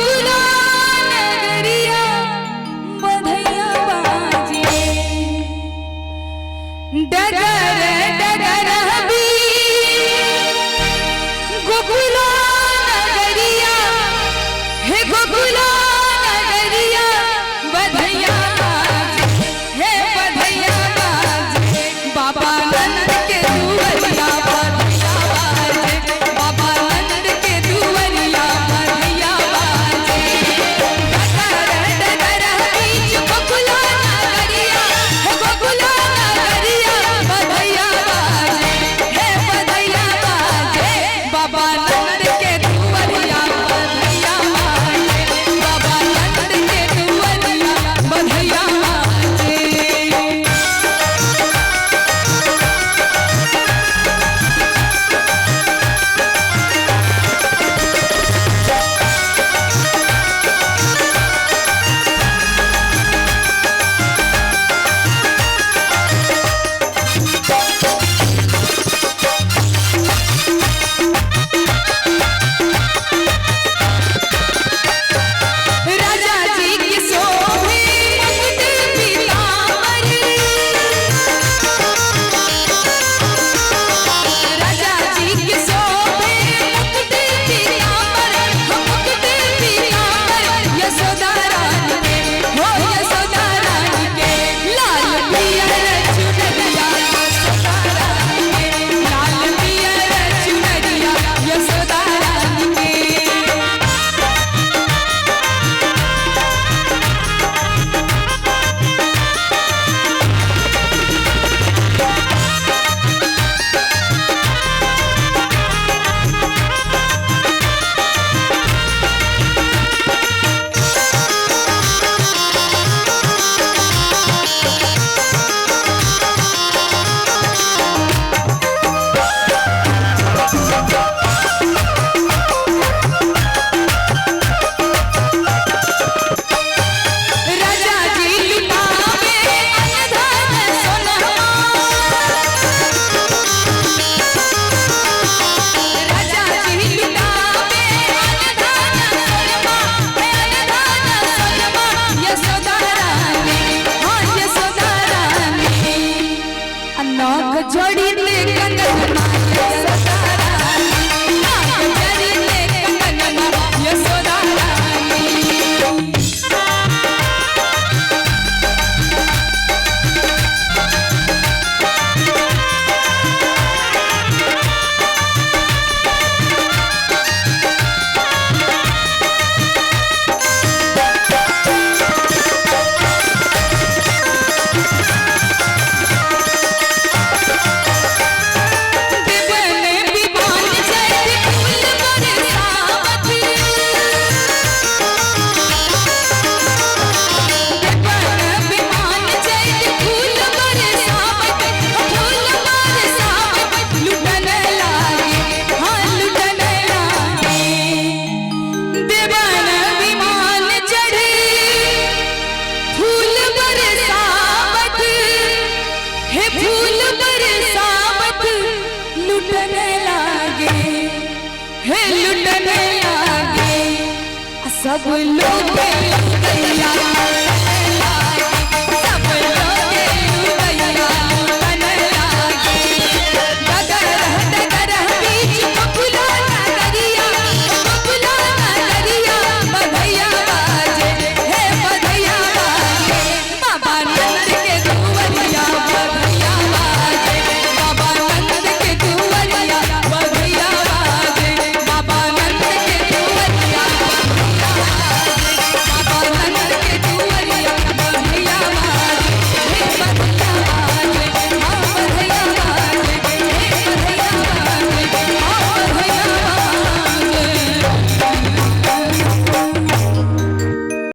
गोकुला नगरिया बधैया बाजे डगर डगर भी गोकुला नगरिया हे गोकुला नगरिया बधैया बाजे हे बधैया बाजे बाबा नंद के दुवरिया बधैया बाजे बाबा नंद के दुवरिया बधैया बाजे डगर डगर बीच गोकुला नगरिया हे गोकुला नगरिया बधैया बाजे हे बधैया बाजे बाबा नंद के दुवरिया बधैया बाजे बाबा नंद के दुवरिया बधैया बाजे राजा जी की शोभे मुकुट पीतांबर राजा जी की शोभे मुकुट पीतांबर मुकुट पीतांबर यशोदा रानी के हो यशोदा रानी के लाल पियर चुनरिया यशोदा रानी के लाल पियर चुनरिया यशोदा रानी के राजा जी लुटावे अनधन सोनमा राजा जी लुटावे अनधन सोनमा अनधन सोनमा यशोदा रानी हाँ यशोदा रानी अनोख जोड़ी ले कंगनमा यशोदा रानी नाक जड़ी ले कंगनमा यशोदा रानी दिवने विमान जैसे फूल बरसावत दिवने विमान जैसे फूल बरसावत लुटन लागे हाँ लुटन लागे दिवने विमान चढ़े फूल बरसावत हे फूल बरसावत लुटन लागे हे लुटन लागे सब लोग गैया